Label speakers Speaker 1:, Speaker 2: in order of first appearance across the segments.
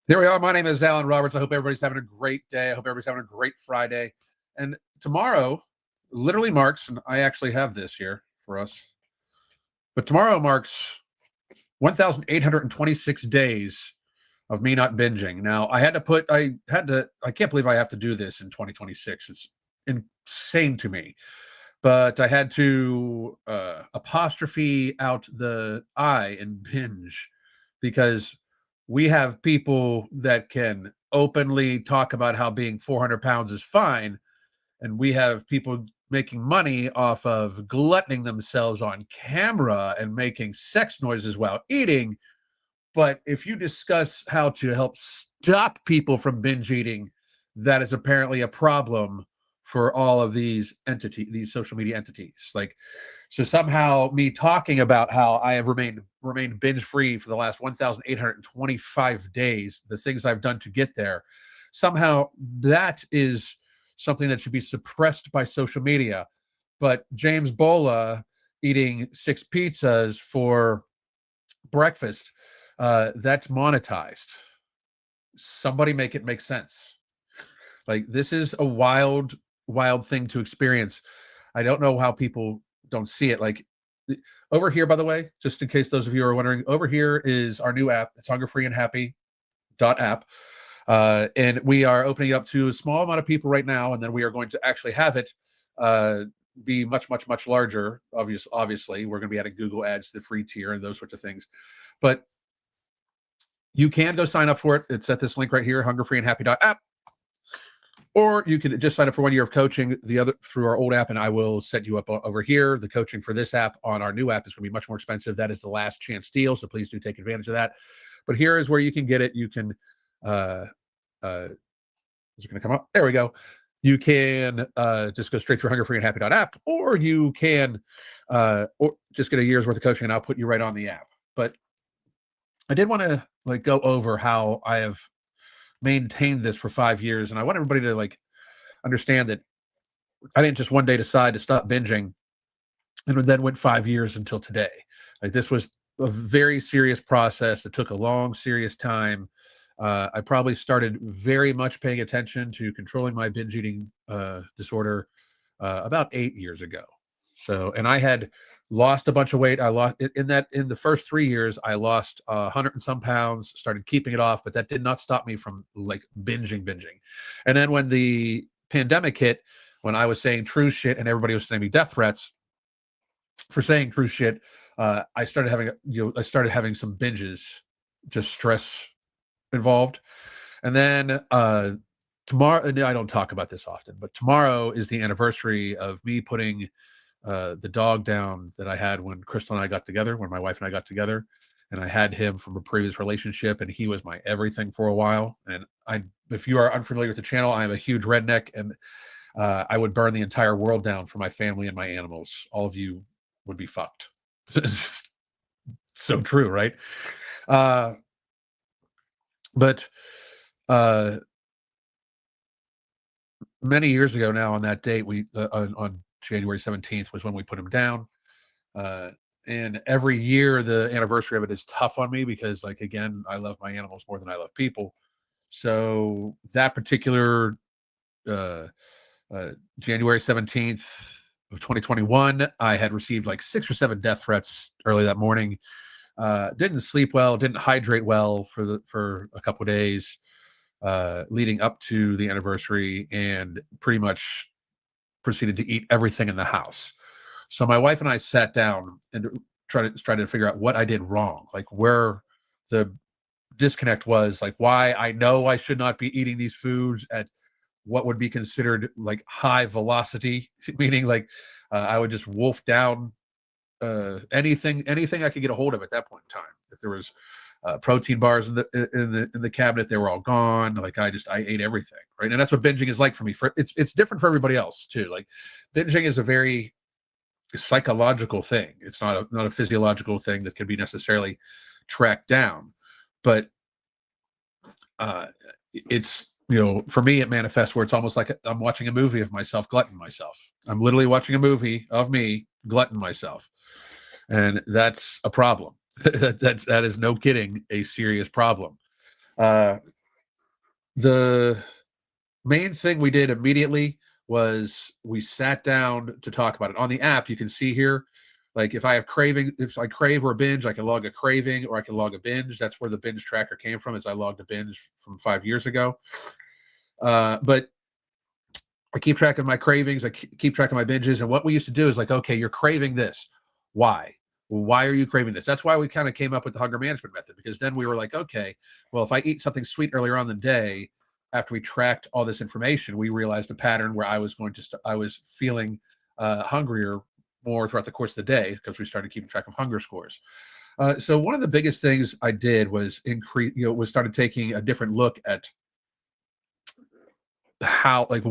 Speaker 1: There we are. My name is Alan Roberts. I hope everybody's having a great day. I hope everybody's having a great Friday. And tomorrow literally marks, and I actually have this here for us, but tomorrow marks 1,826 days of me not binging. Now, I can't believe I have to do this in 2026. It's insane to me. But I had to apostrophe out the I in binge because we have people that can openly talk about how being 400 pounds is fine, and we have people making money off of gluttoning themselves on camera and making sex noises while eating. But if you discuss how to help stop people from binge eating, that is apparently a problem for all of these social media entities. Like, so somehow me talking about how I have remained binge free for the last 1,825 days, the things I've done to get there, somehow that is something that should be suppressed by social media. But James Bola eating 6 pizzas for breakfast, that's monetized. Somebody make it make sense. Like, this is a wild thing to experience. I don't know how people don't see it. Like, over here, by the way, just in case those of you are wondering, over here is our new app. It's Hunger-Free and Happy app. And we are opening it up to a small amount of people right now, and then we are going to actually have it be much, much, much larger. Obviously, we're going to be adding Google ads to the free tier and those sorts of things. But you can go sign up for it. It's at this link right here, hungerfreeandhappy.app. Or you can just sign up for 1 year of coaching through our old app, and I will set you up over here. The coaching for this app on our new app is going to be much more expensive. That is the last chance deal, so please do take advantage of that. But here is where you can get it. You can, is it going to come up? There we go. You can just go straight through hungerfreeandhappy.app, or you can or just get a year's worth of coaching, and I'll put you right on the app. But I did want to go over how I have maintained this for 5 years, and I want everybody to understand that I didn't just one day decide to stop binging and then went 5 years until today. Like, this was a very serious process. It took a long, serious time. I probably started very much paying attention to controlling my binge eating disorder about 8 years ago. So, and I had lost a bunch of weight. I lost in the first 3 years, I lost 100 and some pounds, started keeping it off, but that did not stop me from binging. And then when the pandemic hit, when I was saying true shit and everybody was sending me death threats for saying true shit, I started having some binges, just stress involved. And then tomorrow, and I don't talk about this often, but tomorrow is the anniversary of me putting the dog down that I had when Crystal and I got together, when my wife and I got together. And I had him from a previous relationship, and he was my everything for a while. And if you are unfamiliar with the channel, I am a huge redneck, and I would burn the entire world down for my family and my animals. All of you would be fucked. So true, right? But many years ago now, on that date, we on January 17th was when we put him down. And every year, the anniversary of it is tough on me because, again, I love my animals more than I love people. So that particular January 17th of 2021, I had received 6 or 7 death threats early that morning. Didn't sleep well, didn't hydrate well for a couple of days leading up to the anniversary, and pretty much proceeded to eat everything in the house. So my wife and I sat down and tried to figure out what I did wrong, where the disconnect was, why I know I should not be eating these foods at what would be considered high velocity, meaning I would just wolf down anything I could get a hold of at that point in time. If there was protein bars in the cabinet, they were all gone. I ate everything, right? And that's what binging is like for me. It's different for everybody else too. Binging is a very psychological thing. It's not a physiological thing that can be necessarily tracked down. But it's, for me, it manifests where it's almost like I'm watching a movie of myself glutton myself. I'm literally watching a movie of me glutton myself, and that's a problem. That is, no kidding, a serious problem. Uh, the main thing we did immediately was we sat down to talk about it. On the app, you can see here, like if I have craving, if I crave or binge, I can log a craving or I can log a binge. That's where the binge tracker came from, is I logged a binge from 5 years ago. But I keep track of my cravings. I keep track of my binges. And what we used to do is like, okay, you're craving this. Why? Why are you craving this? That's why we kind of came up with the hunger management method, because then we were like, okay, well, if I eat something sweet earlier on in the day, after we tracked all this information, we realized a pattern where I was going to, I was feeling hungrier more throughout the course of the day because we started keeping track of hunger scores. So one of the biggest things I did was increase, was started taking a different look at how like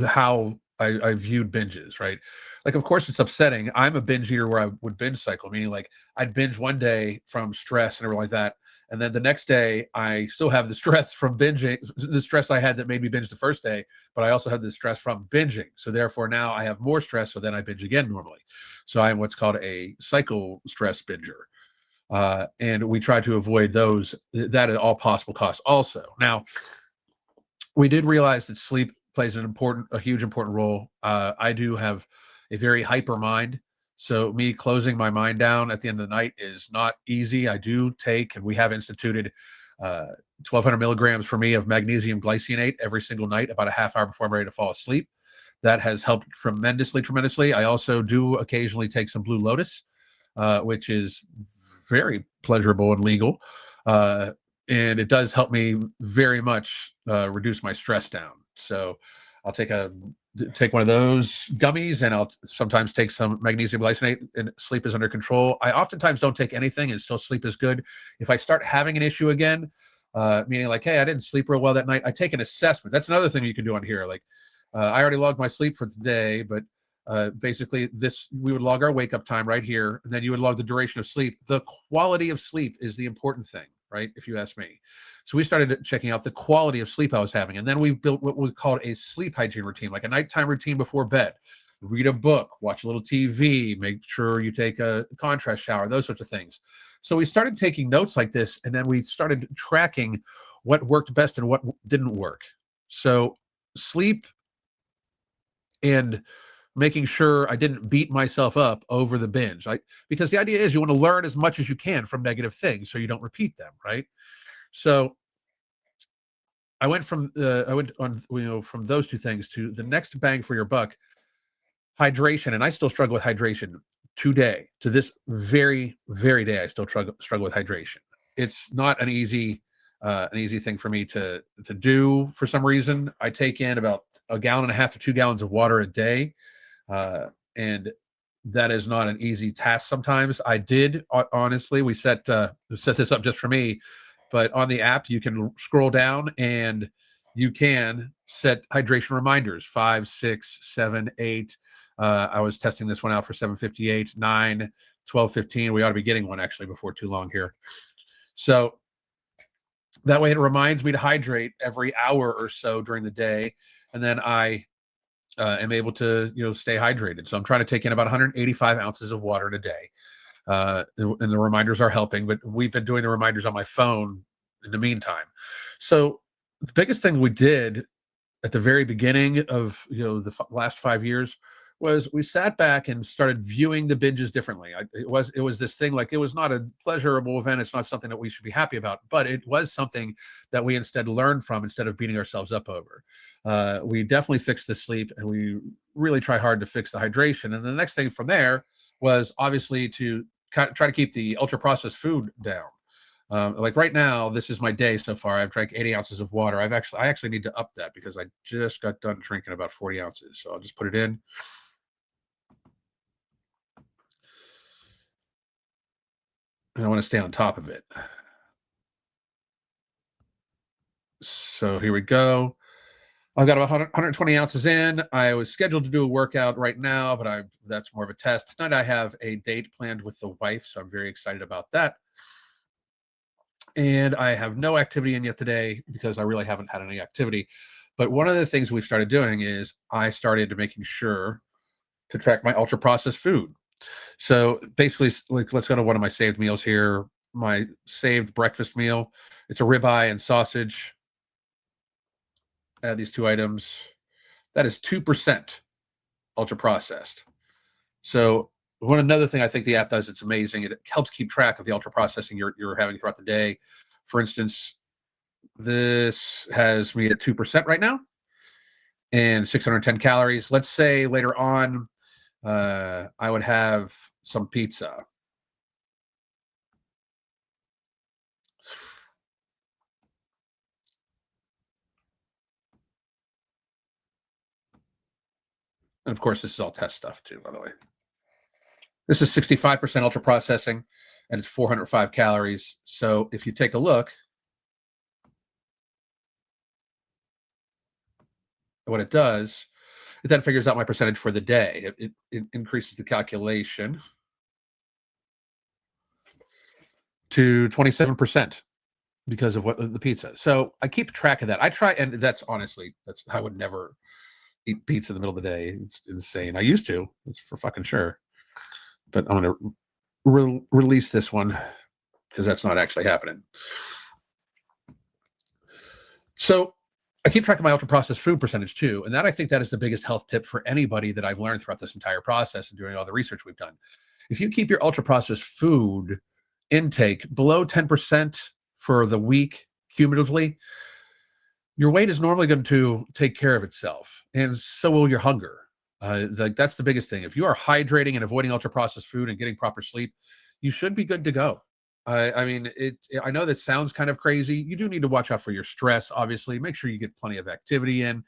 Speaker 1: how I viewed binges, right? Like, of course, it's upsetting. I'm a binge eater where I would binge cycle, meaning like I'd binge one day from stress and everything like that, and then the next day I still have the stress from binging, the stress I had that made me binge the first day, but I also had the stress from binging. So therefore, now I have more stress, so then I binge again normally. So I am what's called a cycle stress binger. And we try to avoid that at all possible costs. Also, now we did realize that sleep plays a huge important role. I do have a very hyper mind, so me closing my mind down at the end of the night is not easy. I do take, and we have instituted, 1,200 milligrams for me of magnesium glycinate every single night, about a half hour before I'm ready to fall asleep. That has helped tremendously, tremendously. I also do occasionally take some Blue Lotus, which is very pleasurable and legal. Uh, and it does help me very much reduce my stress down. So I'll take one of those gummies, and I'll sometimes take some magnesium glycinate, and sleep is under control. I oftentimes don't take anything, and still sleep is good. If I start having an issue again, meaning like, hey, I didn't sleep real well that night, I take an assessment. That's another thing you can do on here. Like, I already logged my sleep for today, but basically this, we would log our wake up time right here, and then you would log the duration of sleep. The quality of sleep is the important thing, right? If you ask me. So we started checking out the quality of sleep I was having, and then we built what was called a sleep hygiene routine, like a nighttime routine before bed. Read a book, watch a little TV, make sure you take a contrast shower, those sorts of things. So we started taking notes like this, and then we started tracking what worked best and what didn't work. So sleep, and making sure I didn't beat myself up over the binge. Because the idea is you want to learn as much as you can from negative things so you don't repeat them, right? So I went on, from those two things to the next bang for your buck, hydration. And I still struggle with hydration today, to this very, very day. I still struggle with hydration. It's not an easy thing for me to do. For some reason, I take in about a gallon and a half to 2 gallons of water a day, and that is not an easy task. Sometimes I did, honestly, we set this up just for me, but on the app you can scroll down and you can set hydration reminders, 5, 6, 7, 8. I was testing this one out for 7:58, 9, 12:15. We ought to be getting one actually before too long here. So that way it reminds me to hydrate every hour or so during the day, and then I am able to stay hydrated. So I'm trying to take in about 185 ounces of water in a day, and the reminders are helping. But we've been doing the reminders on my phone in the meantime. So the biggest thing we did at the very beginning of the last 5 years was we sat back and started viewing the binges differently. It was this thing, like, it was not a pleasurable event. It's not something that we should be happy about, but it was something that we instead learned from, instead of beating ourselves up over. We definitely fixed the sleep, and we really try hard to fix the hydration. And the next thing from there was obviously to try to keep the ultra processed food down. Like right now, this is my day so far. I've drank 80 ounces of water. I actually need to up that because I just got done drinking about 40 ounces. So I'll just put it in. And I want to stay on top of it. So here we go. I've got about 120 ounces in. I was scheduled to do a workout right now, but that's more of a test. Tonight I have a date planned with the wife, so I'm very excited about that. And I have no activity in yet today because I really haven't had any activity. But one of the things we've started doing is I started making sure to track my ultra processed food. So basically, like, let's go to one of my saved meals here. my saved breakfast meal. It's a ribeye and sausage. Add these two items. That is 2% ultra processed. So another thing I think the app does, it's amazing. It helps keep track of the ultra processing you're having throughout the day. For instance, this has me at 2% right now and 610 calories. Let's say later on, I would have some pizza. And of course, this is all test stuff too, by the way. This is 65% ultra processing and it's 405 calories. So if you take a look at what it does, it then figures out my percentage for the day. It increases the calculation to 27% because of what the pizza. So I keep track of that. I try, and that's honestly, I would never eat pizza in the middle of the day. It's insane. I used to, it's for fucking sure. But I'm going to release this one because that's not actually happening. So I keep track of my ultra processed food percentage too. And I think that is the biggest health tip for anybody that I've learned throughout this entire process and doing all the research we've done. If you keep your ultra processed food intake below 10% for the week cumulatively, your weight is normally going to take care of itself, and so will your hunger. That's the biggest thing. If you are hydrating and avoiding ultra processed food and getting proper sleep, you should be good to go. I mean, I know that sounds kind of crazy. You do need to watch out for your stress. Obviously, make sure you get plenty of activity in.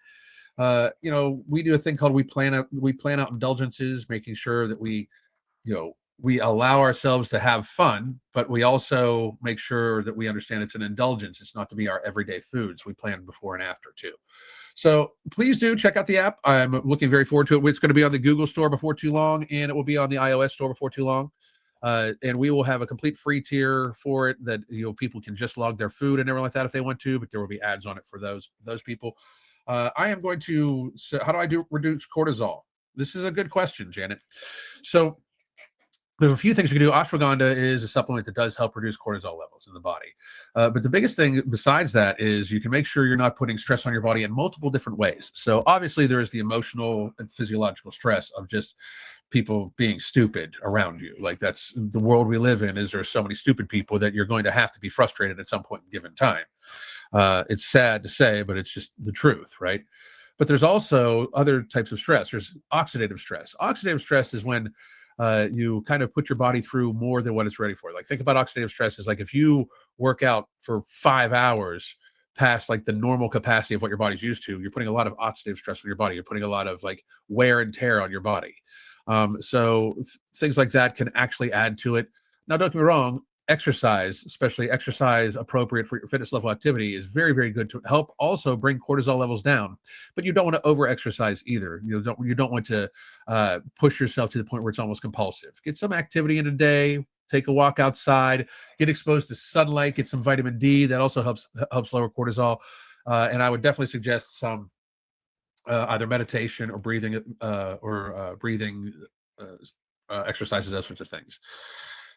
Speaker 1: We do a thing called we plan out indulgences, making sure that we allow ourselves to have fun, but we also make sure that we understand it's an indulgence. It's not to be our everyday foods. We plan before and after too. So please do check out the app. I'm looking very forward to it. It's going to be on the Google Store before too long, and it will be on the iOS Store before too long. And we will have a complete free tier for it that people can just log their food and everything like that if they want to, but there will be ads on it for those people. I am going to. So how do I reduce cortisol? This is a good question, Janet. So there's a few things you can do. Ashwagandha is a supplement that does help reduce cortisol levels in the body. But the biggest thing besides that is you can make sure you're not putting stress on your body in multiple different ways. So obviously there is the emotional and physiological stress of just people being stupid around you. Like that's the world we live in, is there are so many stupid people that you're going to have to be frustrated at some point in given time. It's sad to say, but it's just the truth, right? But there's also other types of stress. There's oxidative stress. Oxidative stress is when you kind of put your body through more than what it's ready for. Like think about oxidative stress is like if you work out for 5 hours past like the normal capacity of what your body's used to, you're putting a lot of oxidative stress on your body. You're putting a lot of like wear and tear on your body. So things like that can actually add to it. Now, don't get me wrong, exercise, especially exercise appropriate for your fitness level activity, is very, very good to help also bring cortisol levels down. But you don't want to over exercise either. You don't want to push yourself to the point where it's almost compulsive. Get some activity in a day. Take a walk outside. Get exposed to sunlight. Get some vitamin D. That also helps lower cortisol. And I would definitely suggest some either meditation or breathing exercises, those sorts of things.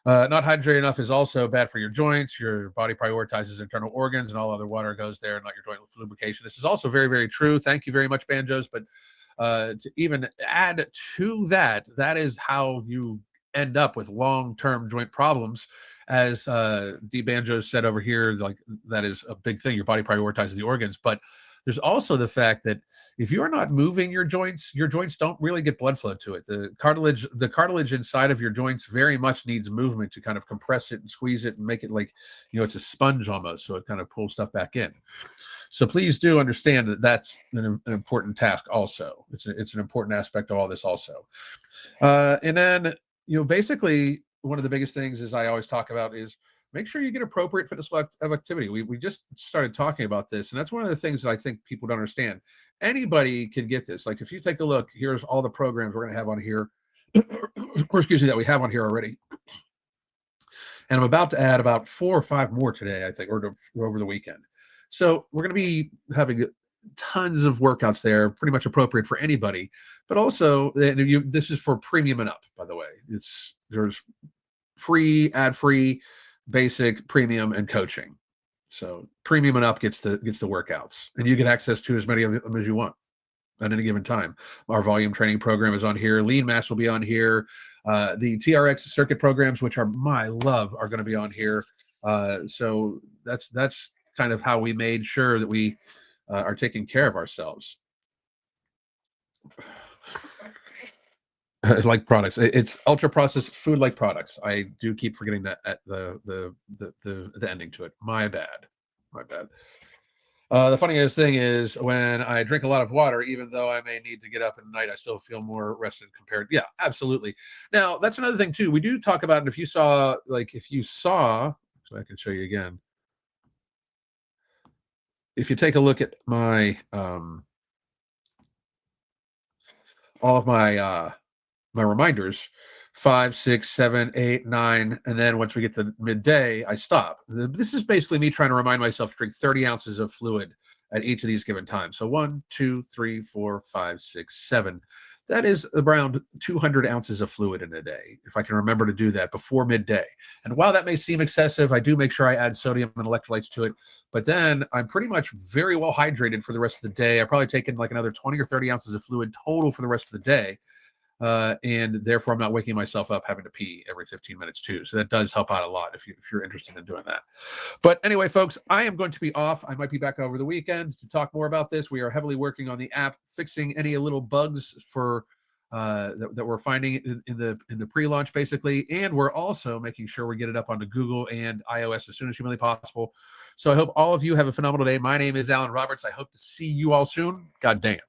Speaker 1: Not hydrated enough is also bad for your joints. Your body prioritizes internal organs, and all other water goes there, not your joint lubrication. This is also very, very true. Thank you very much, Banjos. But to even add to that, that is how you end up with long-term joint problems. As D Banjos said over here, like that is a big thing. Your body prioritizes the organs, but there's also the fact that if you're not moving your joints don't really get blood flow to it. The cartilage inside of your joints very much needs movement to kind of compress it and squeeze it and make it like, it's a sponge almost. So it kind of pulls stuff back in. So please do understand that that's an important task also. It's an important aspect of all this also. And then, basically one of the biggest things is I always talk about is make sure you get appropriate fitness of activity. We just started talking about this, and that's one of the things that I think people don't understand. Anybody can get this. Like if you take a look, here's all the programs we're going to have on here, or excuse me, that we have on here already. And I'm about to add about 4 or 5 more today, I think, or over the weekend. So we're going to be having tons of workouts there, pretty much appropriate for anybody. But also, this is for premium and up, by the way. There's free, ad-free, basic, premium, and coaching. So premium and up gets the workouts, and you get access to as many of them as you want at any given time. Our volume training program is on here. Lean mass will be on here. The TRX circuit programs, which are my love, are going to be on here. So that's kind of how we made sure that we are taking care of ourselves. Like products, it's ultra processed food like products. I do keep forgetting that at the ending to it. My bad. The funniest thing is when I drink a lot of water, even though I may need to get up at night, I still feel more rested compared. Yeah, absolutely. Now that's another thing too. We do talk about, and if you saw, so I can show you again. If you take a look at my all of my my reminders, 5, 6, 7, 8, 9, and then once we get to midday, I stop. This is basically me trying to remind myself to drink 30 ounces of fluid at each of these given times. So 1, 2, 3, 4, 5, 6, 7. That is around 200 ounces of fluid in a day, if I can remember to do that before midday. And while that may seem excessive, I do make sure I add sodium and electrolytes to it. But then I'm pretty much very well hydrated for the rest of the day. I've probably taken like another 20 or 30 ounces of fluid total for the rest of the day. And therefore I'm not waking myself up having to pee every 15 minutes too. So that does help out a lot if you're interested in doing that. But anyway, folks, I am going to be off. I might be back over the weekend to talk more about this. We are heavily working on the app, fixing any little bugs for that we're finding in the pre-launch basically, and we're also making sure we get it up onto Google and iOS as soon as humanly possible. So I hope all of you have a phenomenal day. My name is Alan Roberts. I hope to see you all soon. God damn.